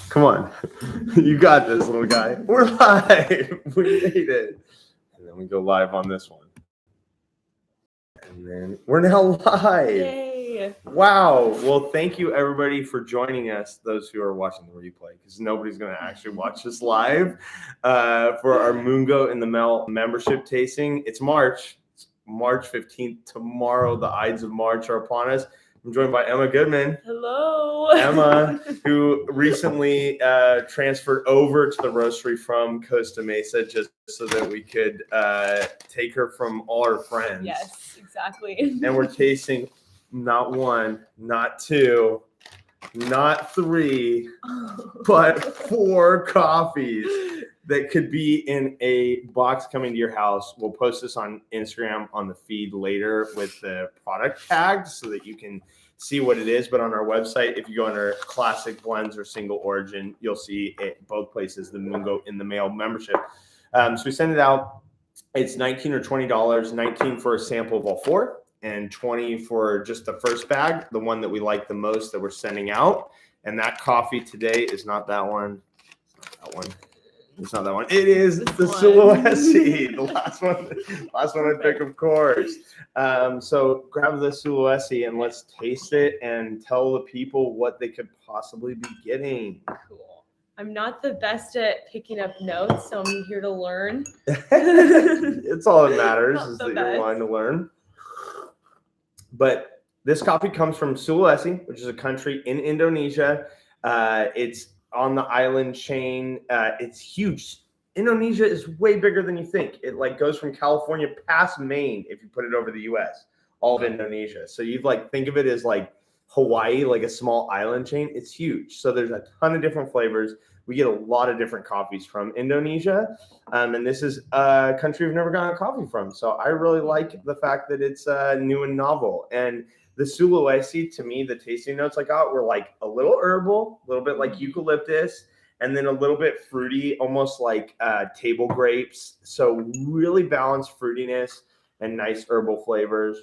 Come on. You got this, little guy. We're live. We made it. And then we go live on this one. And then we're now live. Yay. Wow. Well, thank you, everybody, for joining us, those who are watching the replay, because nobody's going to actually watch this live for our MoonGoat in the Mail membership tasting. It's March. It's March 15th. Tomorrow, the Ides of March are upon us. I'm joined by Emma Goodman. Hello. Emma, who recently transferred over to the roastery from Costa Mesa just so that we could take her from all our friends. Yes, exactly. And we're tasting not one, not two, not three, but 4 coffees that could be in a box coming to your house. We'll post this on Instagram on the feed later with the product tag so that you can see what it is. But on our website, if you go under classic blends or single origin, you'll see it both places, the MoonGoat in the Mail membership. So we send it out. It's $19 or $20, $19 for a sample of all 4 and $20 for just the first bag, the one that we like the most that we're sending out. And that coffee today is not that one. That one. It's not that one. It is the Sulawesi, the last one I picked, of course. So grab the Sulawesi and let's taste it and tell the people what they could possibly be getting. Cool. I'm not the best at picking up notes, so I'm here to learn. It's all that matters is that you're wanting to learn. But this coffee comes from Sulawesi, which is a country in Indonesia. It's on the island chain. It's huge. Indonesia is way bigger than you think. It goes from California past Maine if you put it over the US, all of Indonesia. So you think of it as like Hawaii, like a small island chain. It's huge. So there's a ton of different flavors. We get a lot of different coffees from Indonesia. And this is a country we've never gotten coffee from. So I really like the fact that it's new and novel. And the Sulawesi, to me, the tasting notes I got were like a little herbal, a little bit like eucalyptus, and then a little bit fruity, almost like table grapes. So really balanced fruitiness and nice herbal flavors.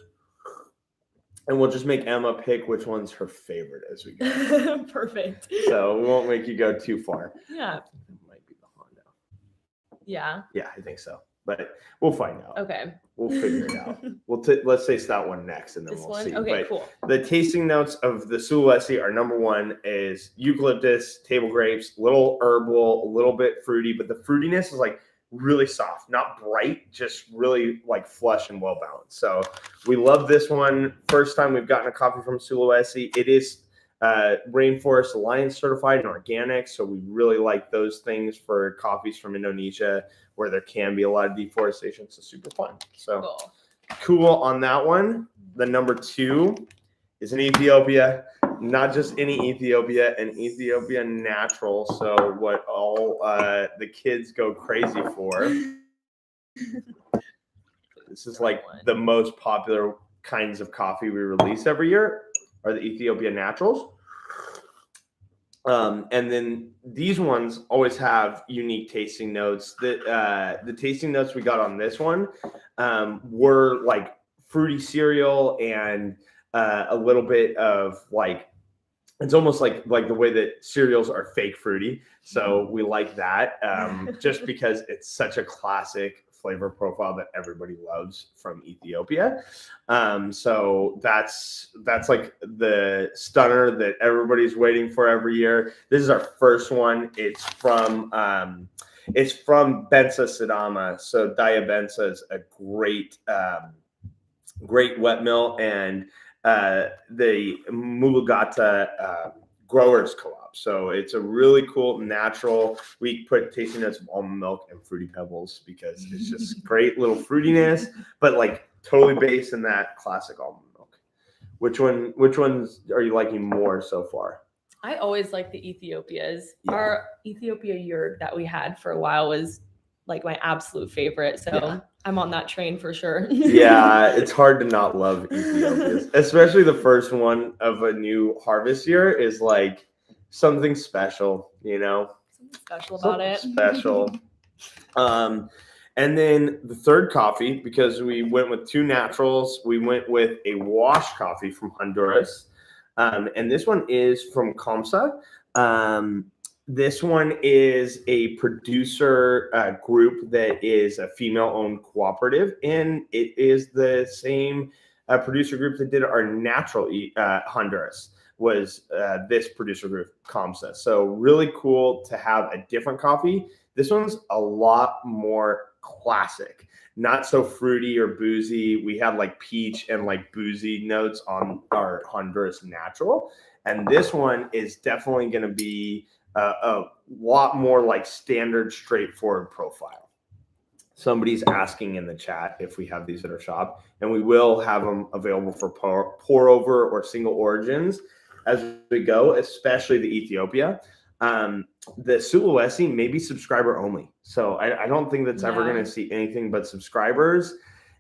And we'll just make Emma pick which one's her favorite as we go. Perfect. So we won't make you go too far. Yeah. It might be the Honda. Yeah. Yeah, I think so. But we'll find out. Okay. We'll figure it out. Let's taste that one next, and then we'll see. Okay, but cool. The tasting notes of the Sulawesi are number 1 is eucalyptus, table grapes, little herbal, a little bit fruity, but the fruitiness is like really soft, not bright, just really like flush and well balanced. So we love this one. First time we've gotten a coffee from Sulawesi. It is Rainforest Alliance certified and organic, so we really like those things for coffees from Indonesia where there can be a lot of deforestation. So super fun. So cool on that one. The number 2 is in Ethiopia, not just any Ethiopia, an Ethiopia natural. So what all the kids go crazy for. This is like the most popular kinds of coffee we release every year are the Ethiopia naturals. And then these ones always have unique tasting notes. The tasting notes we got on this one were like fruity cereal and a little bit of like, it's almost like the way that cereals are fake fruity. So we like that just because it's such a classic flavor profile that everybody loves from Ethiopia. So that's like the stunner that everybody's waiting for every year. This is our first one. It's from Bensa Sidama. So Daya Bensa is a great wet mill, and the Mulugata growers co-op. So it's a really cool natural. We put tasting notes of almond milk and fruity pebbles because it's just great little fruitiness, but like totally based in that classic almond milk. Which ones are you liking more so far? I always like the Ethiopias. Yeah. Our Ethiopia yurt that we had for a while was like my absolute favorite. So I'm on that train for sure. Yeah, it's hard to not love Ethiopias, especially the first one of a new harvest year is like something special, you know? Something special about it. Special. And then the third coffee, because we went with 2 naturals, we went with a wash coffee from Honduras. And this one is from Comsa. This one is a producer group that is a female-owned cooperative, and it is the same producer group that did our natural Honduras. Was this producer group, Comsa. So really cool to have a different coffee. This one's a lot more classic, not so fruity or boozy. We had like peach and like boozy notes on our Honduras natural. And this one is definitely going to be a lot more like standard, straightforward profile. Somebody's asking in the chat if we have these at our shop, and we will have them available for pour over or single origins as we go, especially the Ethiopia. The Sulawesi may be subscriber only. So I don't think that's ever going to see anything but subscribers.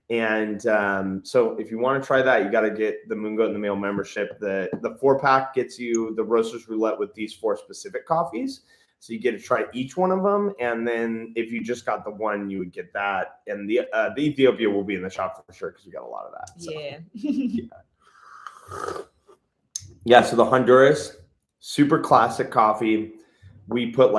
And so if you want to try that, you got to get the MoonGoat in the Mail membership. The 4-pack gets you the Roasters Roulette with these 4 specific coffees. So you get to try each one of them. And then if you just got the one, you would get that. And the Ethiopia will be in the shop for sure because we got a lot of that. So, yeah. So the Honduras, super classic coffee. We put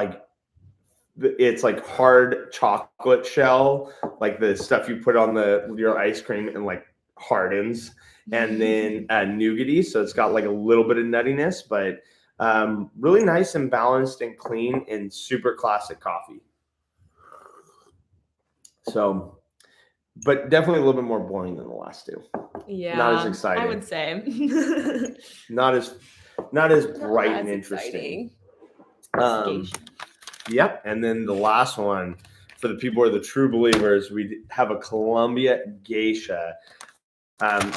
it's like hard chocolate shell, like the stuff you put on your ice cream and like hardens, and then nougaty. So it's got like a little bit of nuttiness, but really nice and balanced and clean and super classic coffee. So, but definitely a little bit more boring than the last 2. Yeah, not as exciting. I would say. not as bright and interesting. Yep. And then the last one, for the people who are the true believers, we have a Colombia Geisha.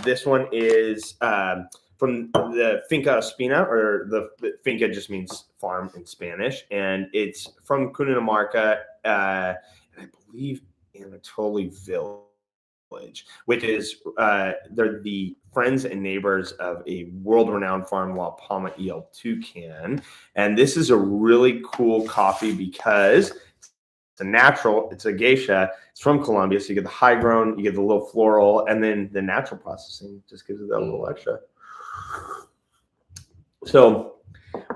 This one is from the Finca Espina, or the Finca just means farm in Spanish. And it's from Cundinamarca, and I believe Anatoly Village, which is they're the friends and neighbors of a world-renowned farm, La Palma y el Toucan. And this is a really cool coffee because it's a natural, it's a geisha, it's from Colombia. So you get the high grown, you get the little floral, and then the natural processing just gives it that little extra. So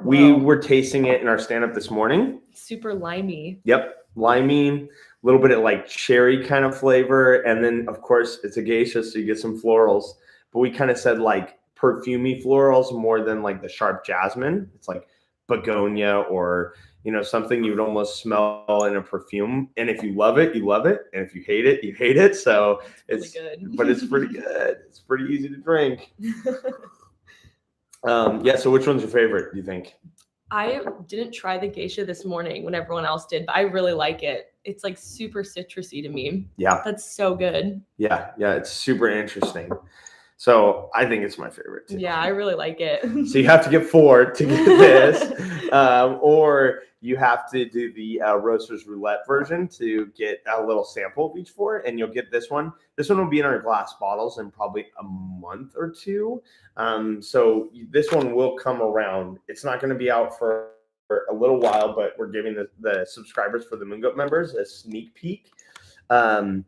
we were tasting it in our stand-up this morning. Super limey. Yep, limey, a little bit of like cherry kind of flavor. And then, of course, it's a geisha, so you get some florals. But we kind of said like perfumey florals more than like the sharp jasmine. It's like begonia or, something you would almost smell in a perfume. And if you love it, you love it. And if you hate it, you hate it. So it's really good. But it's pretty good. It's pretty easy to drink. Yeah. So which one's your favorite, do you think? I didn't try the geisha this morning when everyone else did, but I really like it. It's like super citrusy to me. Yeah. That's so good. Yeah. Yeah. It's super interesting. So I think it's my favorite too. Yeah, I really like it. So you have to get 4 to get this, or you have to do the Roasters Roulette version to get a little sample of each 4, and you'll get this one. This one will be in our glass bottles in probably a month or 2. So this one will come around. It's not going to be out for a little while, but we're giving the subscribers for the MoonGoat members a sneak peek. And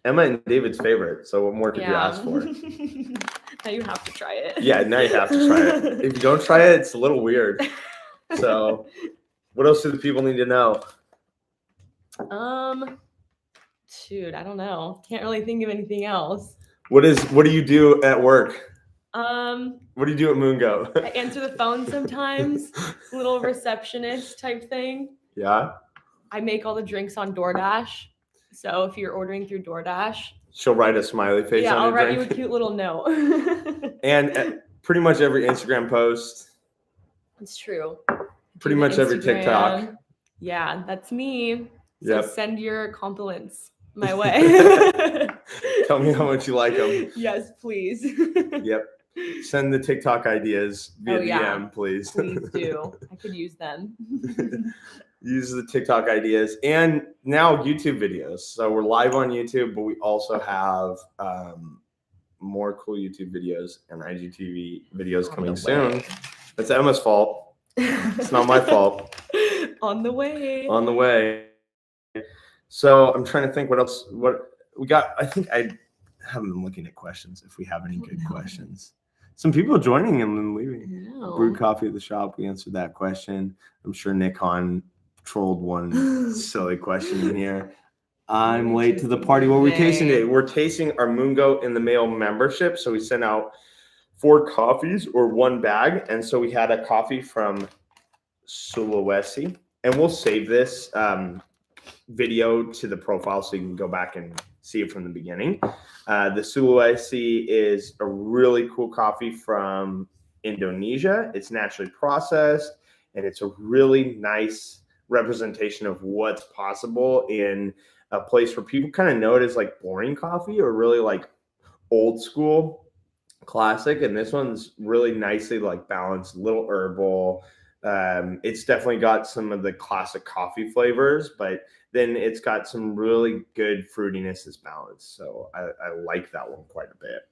Emma and David's favorite. So what more could you ask for? Now you have to try it. Yeah, now you have to try it. If you don't try it, it's a little weird. So what else do the people need to know? Shoot, I don't know. Can't really think of anything else. What do you do at work? What do you do at MoonGoat? I answer the phone sometimes. Little receptionist type thing. Yeah. I make all the drinks on DoorDash. So if you're ordering through DoorDash, she'll write a smiley face on I'll your write drink. you a cute little note. And pretty much every Instagram post. It's true. Pretty much every TikTok. Yeah, that's me. So send your compliments my way. Tell me how much you like them. Yes, please. Yep. Send the TikTok ideas via DM, please. Please do. I could use them. Use the TikTok ideas and now YouTube videos. So we're live on YouTube, but we also have more cool YouTube videos and IGTV videos coming soon. That's Emma's fault. It's not my fault. On the way. On the way. So I'm trying to think what else. What we got. I think I haven't been looking at questions. If we have any good questions. some people joining and then leaving. No. Brewed coffee at the shop. We answered that question. I'm sure Nick Hahn trolled one silly question in here. I'm late to the party. What are we tasting today? We're tasting our MoonGoat in the Mail membership. So we sent out 4 coffees or 1 bag. And so we had a coffee from Sulawesi. And we'll save this video to the profile so you can go back and see it from the beginning. The Sulawesi is a really cool coffee from Indonesia. It's naturally processed, and it's a really nice representation of what's possible in a place where people kind of know it as like boring coffee or really like old school classic. And this one's really nicely like balanced, little herbal. It's definitely got some of the classic coffee flavors, but then it's got some really good fruitiness that's balanced. So I like that one quite a bit.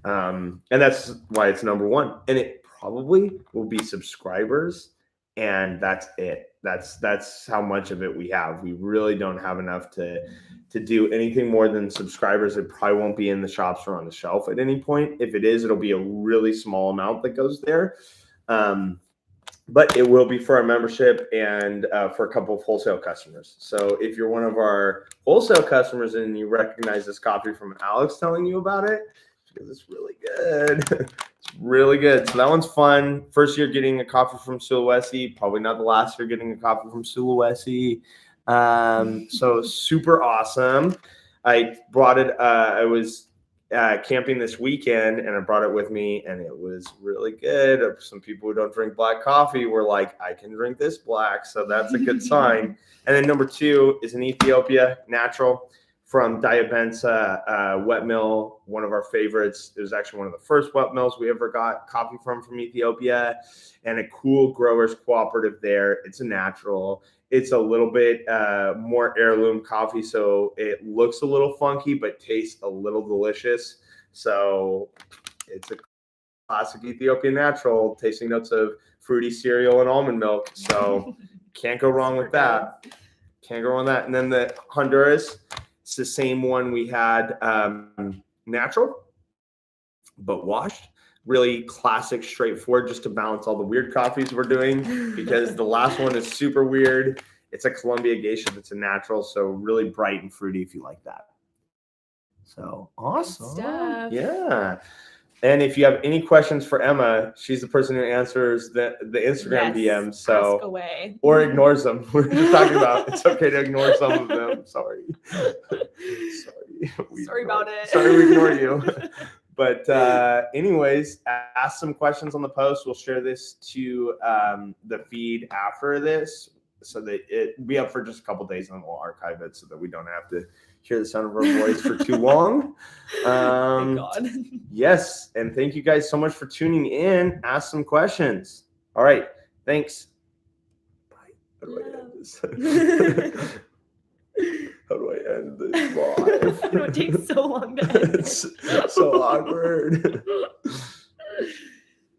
And that's why it's number 1. And it probably will be subscribers, and that's it. That's how much of it we have. We really don't have enough to do anything more than subscribers. It probably won't be in the shops or on the shelf at any point. If it is, it'll be a really small amount that goes there. But it will be for our membership and for a couple of wholesale customers. So if you're one of our wholesale customers and you recognize this coffee from Alex telling you about it, because it's really good. It's really good. So that one's fun. First year getting a coffee from Sulawesi, probably not the last year getting a coffee from Sulawesi. So super awesome. I brought it. I was camping this weekend and I brought it with me, and it was really good. Some people who don't drink black coffee were like, I can drink this black, so that's a good sign. And then number 2 is an Ethiopia natural from Diabenza wet mill, one of our favorites. It was actually one of the first wet mills we ever got coffee from Ethiopia, and a cool growers cooperative there. It's a natural. It's a little bit more heirloom coffee, so it looks a little funky, but tastes a little delicious. So it's a classic Ethiopian natural, tasting notes of fruity cereal and almond milk. So can't go wrong with that. Can't go wrong with that. And then the Honduras, it's the same one we had, natural, but washed. Really classic, straightforward, just to balance all the weird coffees we're doing, because the last one is super weird. It's a Colombia Geisha that's a natural, so really bright and fruity if you like that. So awesome. Yeah. And if you have any questions for Emma, she's the person who answers the Instagram DMs. So ask away. Or ignores them. We're just talking about it's okay to ignore some of them. Sorry. Sorry about it. Sorry we ignore you. But anyways, ask some questions on the post. We'll share this to the feed after this, so that it be up for just a couple days, and we'll archive it so that we don't have to hear the sound of our voice for too long. Thank God. Yes, and thank you guys so much for tuning in. Ask some questions. All right, thanks. Bye. How do I end this? How do I end this live? It takes so long to end. It's so awkward.